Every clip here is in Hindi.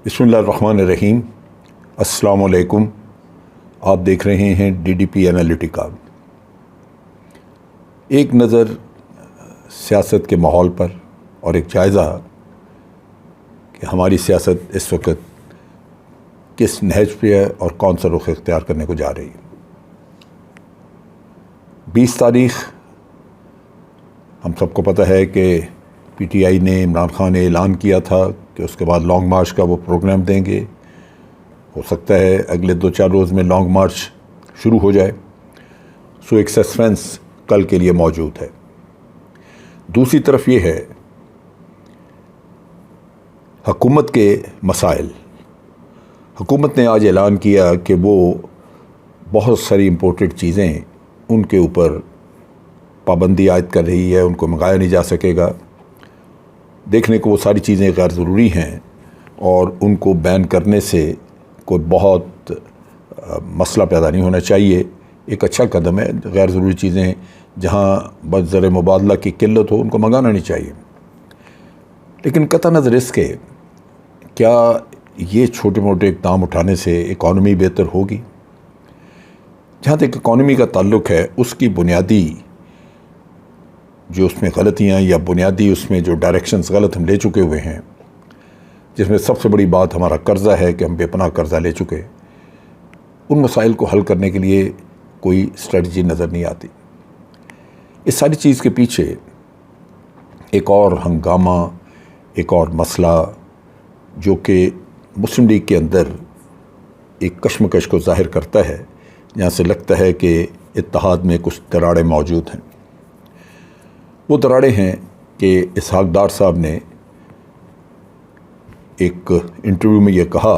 बिस्मिल्लाहिर्रहमानिर्रहीम। अस्सलाम वालेकुम। आप देख रहे हैं DDP एनालिटिका। एक नज़र सियासत के माहौल पर और एक जायज़ा कि हमारी सियासत इस वक्त किस नहज पे है और कौन सा रुख इख्तियार करने को जा रही है। 20 तारीख हम सबको पता है कि PTI ने, इमरान खान ने ऐलान किया था कि उसके बाद लॉन्ग मार्च का वो प्रोग्राम देंगे। हो सकता है अगले 2-4 रोज़ में लॉन्ग मार्च शुरू हो जाए। सो एक सस्पेंस कल के लिए मौजूद है। दूसरी तरफ ये है हुकूमत के मसाइल। हुकूमत ने आज ऐलान किया कि वो बहुत सारी इम्पोर्टेड चीज़ें उनके ऊपर पाबंदी आयद कर रही है, उनको मंगाया नहीं जा सकेगा। देखने को वो सारी चीज़ें गैर ज़रूरी हैं और उनको बैन करने से कोई बहुत मसला पैदा नहीं होना चाहिए। एक अच्छा कदम है। गैर ज़रूरी चीज़ें जहाँ बज़र मुबादला की किल्लत हो उनको मंगाना नहीं चाहिए। लेकिन कतई नज़र इसके क्या ये छोटे मोटे इक़दाम उठाने से इकॉनमी बेहतर होगी? जहाँ तक इकॉनमी का ताल्लुक़ है, उसकी बुनियादी जो उसमें गलतियाँ या बुनियादी उसमें जो डायरेक्शंस गलत हम ले चुके हुए हैं, जिसमें सबसे बड़ी बात हमारा कर्ज़ा है कि हम बेपनाह कर्ज़ा ले चुके, उन मसाइल को हल करने के लिए कोई स्ट्रेटजी नज़र नहीं आती। इस सारी चीज़ के पीछे एक और हंगामा, एक और मसला जो कि मुस्लिम लीग के अंदर एक कशमकश को ज़ाहिर करता है, जहाँ से लगता है कि इत्तेहाद में कुछ दरारें मौजूद हैं। वो दरारें हैं कि इसहाक डार साहब ने एक इंटरव्यू में ये कहा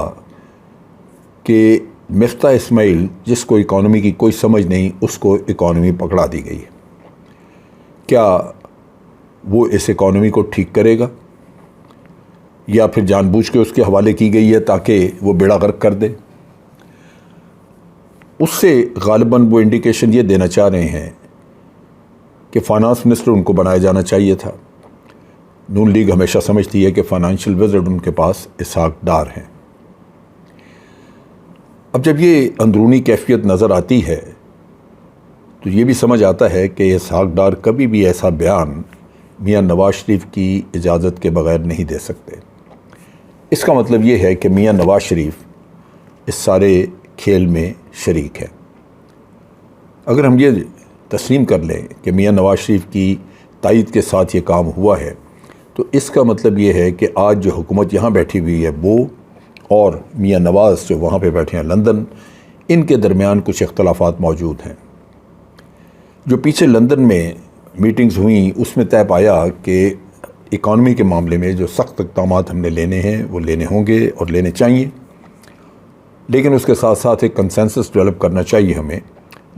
कि मिफ्ता इस्माइल, जिसको इकॉनमी की कोई समझ नहीं, उसको इकॉनमी पकड़ा दी गई है। क्या वो इस इकॉनमी को ठीक करेगा या फिर जानबूझ के उसके हवाले की गई है ताकि वो बेड़ा गर्क कर दे? उससे गालिबन वो इंडिकेशन ये देना चाह रहे हैं कि फाइनेंस मिनिस्टर उनको बनाया जाना चाहिए था। नून लीग हमेशा समझती है कि फाइनेंशियल विज़र्ड उनके पास इसहाक डार हैं। अब जब ये अंदरूनी कैफियत नज़र आती है तो ये भी समझ आता है कि इसहाक डार कभी भी ऐसा बयान मियां नवाज शरीफ की इजाज़त के बग़ैर नहीं दे सकते। इसका मतलब ये है कि मियां नवाज शरीफ इस सारे खेल में शरीक है। अगर हम ये तस्लीम कर लें कि मियां नवाज शरीफ की तायद के साथ ये काम हुआ है, तो इसका मतलब ये है कि आज जो हुकूमत यहाँ बैठी हुई है वो और मियां नवाज़ जो वहाँ पे बैठे हैं लंदन, इनके दरमियान कुछ इख्तलाफात मौजूद हैं। जो पीछे लंदन में मीटिंग्स हुई उसमें तय पाया कि इकॉनमी के मामले में जो सख्त इक़दाम हमने लेने हैं वो लेने होंगे और लेने चाहिए, लेकिन उसके साथ साथ एक कंसेंसस डेवलप करना चाहिए हमें,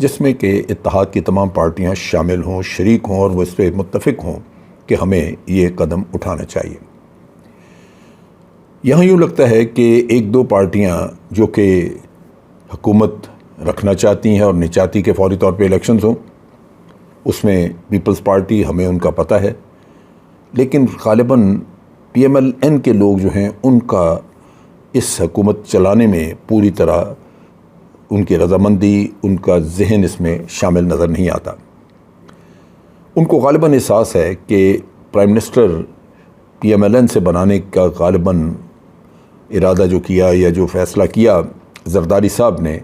जिसमें कि इत्तेहाद की तमाम पार्टियां शामिल हों, शरीक हों और वो इस पर मुत्तफ़िक हों कि हमें ये कदम उठाना चाहिए। यहाँ यूँ लगता है कि एक दो पार्टियां जो कि हुकूमत रखना चाहती हैं और नहीं चाहती कि फौरी तौर पे इलेक्शंस हों, उसमें पीपल्स पार्टी, हमें उनका पता है, लेकिन ग़ालिबन PMLN के लोग जो हैं उनका इस हुकूमत चलाने में पूरी तरह उनकी रज़ामंदी, उनका जहन इसमें शामिल नज़र नहीं आता। उनको ग़ालिबन एहसास है कि प्राइम मिनिस्टर PMLN से बनाने का ग़ालिबन इरादा जो किया या जो फ़ैसला किया ज़रदारी साहब ने,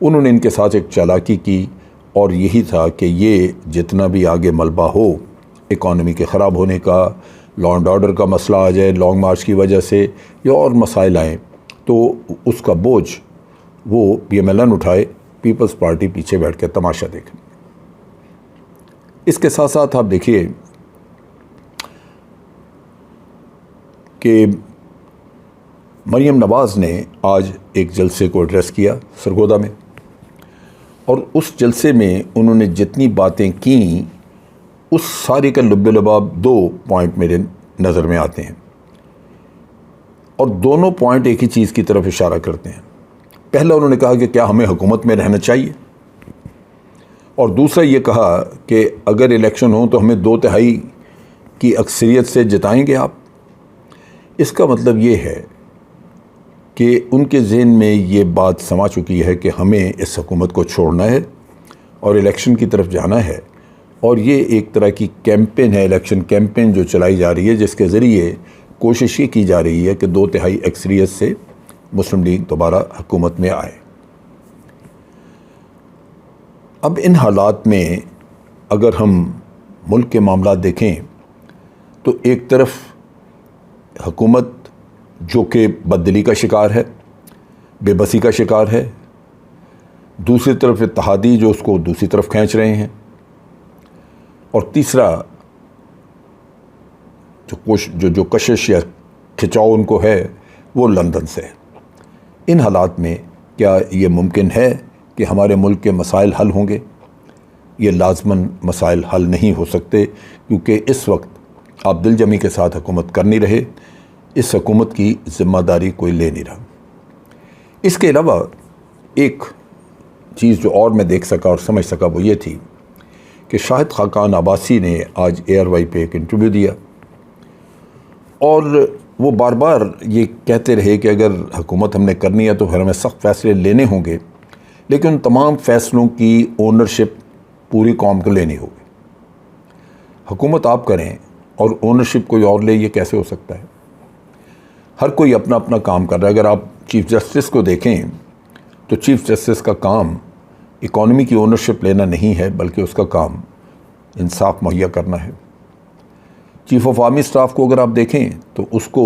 उन्होंने इनके साथ एक चालाकी की और यही था कि ये जितना भी आगे मलबा हो इकॉनमी के ख़राब होने का, लॉ एंड ऑर्डर का मसला आ जाए लॉन्ग मार्च की वजह से या और मसाइल आएँ, तो उसका बोझ वो PMLN उठाए, पीपल्स पार्टी पीछे बैठ के तमाशा देखे। इसके साथ साथ आप देखिए कि मरियम नवाज़ ने आज एक जलसे को एड्रेस किया सरगोदा में, और उस जलसे में उन्होंने जितनी बातें की उस सारी का लुब्बे लबाब 2 पॉइंट मेरे नज़र में आते हैं, और दोनों पॉइंट एक ही चीज़ की तरफ इशारा करते हैं। पहला उन्होंने कहा कि क्या हमें हुकूमत में रहना चाहिए, और दूसरा ये कहा कि अगर इलेक्शन हो तो हमें 2/3 की अक्सरियत से जिताएंगे आप। इसका मतलब ये है कि उनके जहन में ये बात समा चुकी है कि हमें इस हुकूमत को छोड़ना है और इलेक्शन की तरफ जाना है। और ये एक तरह की कैंपेन है, इलेक्शन कैंपेन जो चलाई जा रही है, जिसके ज़रिए कोशिश ये की जा रही है कि 2/3 अक्सरियत से मुस्लिम लीग दोबारा हुकूमत में आए। अब इन हालात में अगर हम मुल्क के मामला देखें तो एक तरफ हुकूमत जो कि बददिली का शिकार है, बेबसी का शिकार है, दूसरी तरफ इत्तेहादी जो उसको दूसरी तरफ खींच रहे हैं, और तीसरा जो कशिश या खिंचाव उनको है वो लंदन से है। इन हालात में क्या ये मुमकिन है कि हमारे मुल्क के मसाइल हल होंगे? ये लाजमन मसाइल हल नहीं हो सकते, क्योंकि इस वक्त आप दिल जमी के साथ हुकूमत कर नहीं रहे, इस हुकूमत की ज़िम्मेदारी कोई ले नहीं रहा। इसके अलावा एक चीज़ जो और मैं देख सका और समझ सका वो ये थी कि शाहिद खाकान अब्बासी ने आज ARY पे एक इंटरव्यू दिया और वो बार बार ये कहते रहे कि अगर हुकूमत हमने करनी है तो फिर हमें सख्त फ़ैसले लेने होंगे, लेकिन तमाम फ़ैसलों की ओनरशिप पूरी कौम को लेनी होगी। हुकूमत आप करें और ओनरशिप कोई और ले, ये कैसे हो सकता है? हर कोई अपना अपना काम कर रहा है। अगर आप चीफ़ जस्टिस को देखें तो चीफ़ जस्टिस का काम इकॉनमी की ओनरशिप लेना नहीं है, बल्कि उसका काम इंसाफ मुहैया करना है। चीफ़ ऑफ आर्मी स्टाफ को अगर आप देखें तो उसको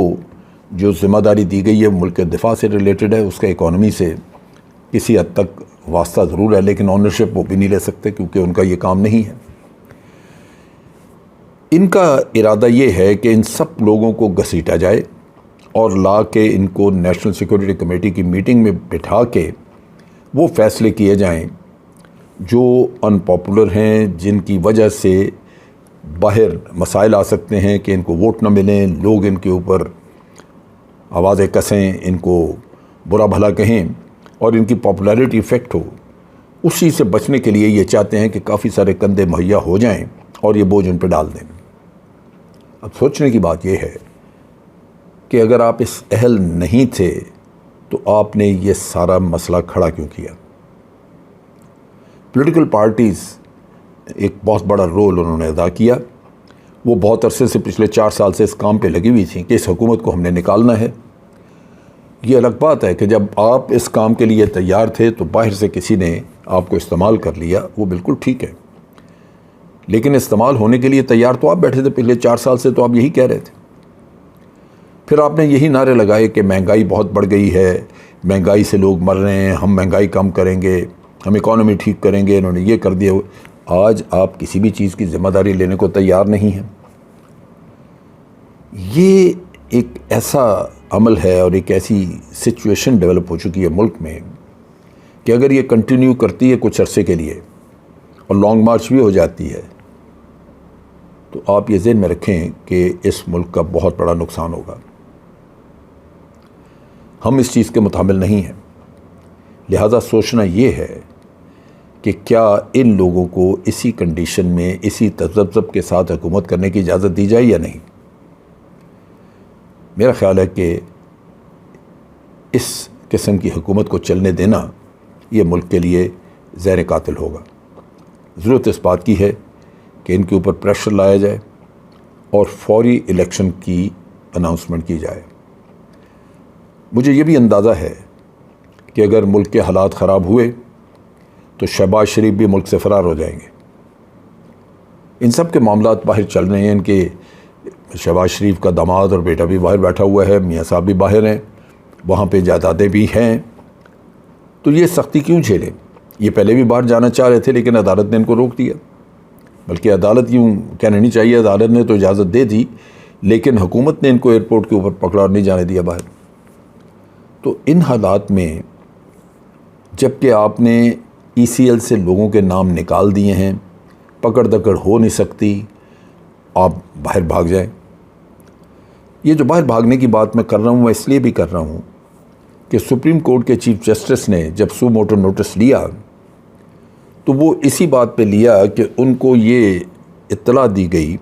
जो ज़िम्मेदारी दी गई है मुल्क के दिफा से रिलेटेड है, उसका इकॉनमी से किसी हद तक वास्ता ज़रूर है, लेकिन ओनरशिप वो भी नहीं ले सकते क्योंकि उनका ये काम नहीं है। इनका इरादा ये है कि इन सब लोगों को घसीटा जाए और ला के इनको नेशनल सिक्योरिटी कमेटी की मीटिंग में बिठा के वो फ़ैसले किए जाएं जो अनपॉपुलर हैं, जिनकी वजह से बाहर मसाइल आ सकते हैं कि इनको वोट न मिलें, लोग इनके ऊपर आवाज़ें कसें, इनको बुरा भला कहें और इनकी पॉपुलैरिटी इफ़ेक्ट हो। उस चीज़ से बचने के लिए ये चाहते हैं कि काफ़ी सारे कंधे मुहैया हो जाएं और ये बोझ उन पर डाल दें। अब सोचने की बात यह है कि अगर आप इस अहल नहीं थे तो आपने ये सारा मसला खड़ा क्यों किया? पॉलिटिकल पार्टीज़ एक बहुत बड़ा रोल उन्होंने अदा किया। वो बहुत अरसे से, पिछले 4 साल से इस काम पे लगी हुई थी कि इस हुकूमत को हमने निकालना है। ये अलग बात है कि जब आप इस काम के लिए तैयार थे तो बाहर से किसी ने आपको इस्तेमाल कर लिया, वो बिल्कुल ठीक है, लेकिन इस्तेमाल होने के लिए तैयार तो आप बैठे थे। पिछले 4 साल से तो आप यही कह रहे थे। फिर आपने यही नारे लगाए कि महंगाई बहुत बढ़ गई है, महंगाई से लोग मर रहे हैं, हम महंगाई कम करेंगे, हम इकॉनमी ठीक करेंगे, इन्होंने ये कर दिया। आज आप किसी भी चीज़ की ज़िम्मेदारी लेने को तैयार नहीं हैं। ये एक ऐसा अमल है और एक ऐसी सिचुएशन डेवलप हो चुकी है मुल्क में कि अगर ये कंटिन्यू करती है कुछ अरसे के लिए और लॉन्ग मार्च भी हो जाती है तो आप ये ज़हन में रखें कि इस मुल्क का बहुत बड़ा नुकसान होगा। हम इस चीज़ के मुताबिल नहीं हैं। लिहाजा सोचना ये है कि क्या इन लोगों को इसी कंडीशन में, इसी तज़ब्ज़ब के साथ हुकूमत करने की इजाज़त दी जाए या नहीं। मेरा ख़्याल है कि इस किस्म की हुकूमत को चलने देना ये मुल्क के लिए ज़हर कातिल होगा। ज़रूरत इस बात की है कि इनके ऊपर प्रेशर लाया जाए और फौरी इलेक्शन की अनाउंसमेंट की जाए। मुझे ये भी अंदाज़ा है कि अगर मुल्क के हालात ख़राब हुए तो शहबाज शरीफ भी मुल्क से फ़रार हो जाएंगे। इन सब के मामलात बाहर चल रहे हैं। इनके शहबाज शरीफ का दामाद और बेटा भी बाहर बैठा हुआ है, मियाँ साहब भी बाहर हैं, वहाँ पे जायदादें भी हैं। तो ये सख्ती क्यों झेलें? ये पहले भी बाहर जाना चाह रहे थे लेकिन अदालत ने इनको रोक दिया। बल्कि अदालत यूँ कहना नहीं चाहिए, अदालत ने तो इजाज़त दे दी लेकिन हुकूमत ने इनको एयरपोर्ट के ऊपर पकड़ा और नहीं जाने दिया बाहर। तो इन हालात में जबकि आपने ECL से लोगों के नाम निकाल दिए हैं, पकड़ दकड़ हो नहीं सकती, आप बाहर भाग जाएं। ये जो बाहर भागने की बात मैं कर रहा हूँ, मैं इसलिए भी कर रहा हूँ कि सुप्रीम कोर्ट के चीफ जस्टिस ने जब सू मोटो नोटिस लिया तो वो इसी बात पे लिया कि उनको ये इत्तला दी गई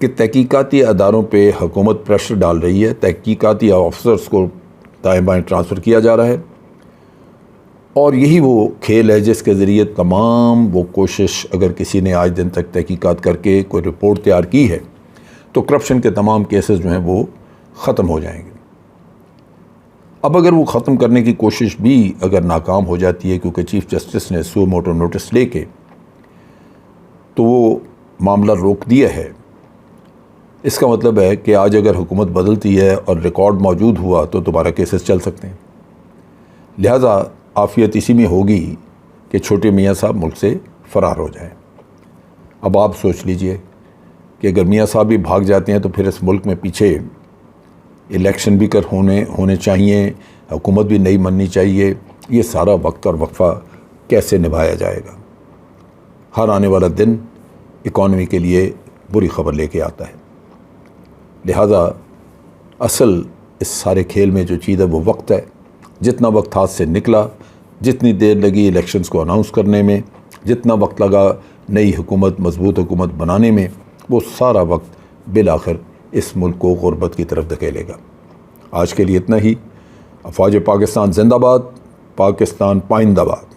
कि तहकीकाती अदारों पे हुकूमत प्रेशर डाल रही है, तहकीकाती ऑफिसर्स को दाएं बाएं ट्रांसफ़र किया जा रहा है। और यही वो खेल है जिसके ज़रिए तमाम वो कोशिश, अगर किसी ने आज दिन तक तहकीकात करके कोई रिपोर्ट तैयार की है तो करप्शन के तमाम केसेस जो हैं वो ख़त्म हो जाएंगे। अब अगर वो ख़त्म करने की कोशिश भी अगर नाकाम हो जाती है, क्योंकि चीफ़ जस्टिस ने सो मोटो नोटिस लेके तो वो मामला रोक दिया है, इसका मतलब है कि आज अगर हुकूमत बदलती है और रिकॉर्ड मौजूद हुआ तो दोबारा केसेस चल सकते हैं। लिहाजा आफियत इसी में होगी कि छोटे मियाँ साहब मुल्क से फ़रार हो जाएं। अब आप सोच लीजिए कि अगर मियाँ साहब भी भाग जाते हैं तो फिर इस मुल्क में पीछे इलेक्शन भी होने चाहिए, हुकूमत भी नई बननी चाहिए। ये सारा वक्त और वक्फा कैसे निभाया जाएगा? हर आने वाला दिन इकॉनमी के लिए बुरी खबर लेके आता है। लिहाजा असल इस सारे खेल में जो चीज़ है वो वक्त है। जितना वक्त हाथ से निकला, जितनी देर लगी इलेक्शंस को अनाउंस करने में, जितना वक्त लगा नई हुकूमत, मजबूत हुकूमत बनाने में, वो सारा वक्त बिल आखिर इस मुल्क को गुर्बत की तरफ धकेलेगा। आज के लिए इतना ही। अफवाज पाकिस्तान जिंदाबाद, पाकिस्तान पाइंदाबाद।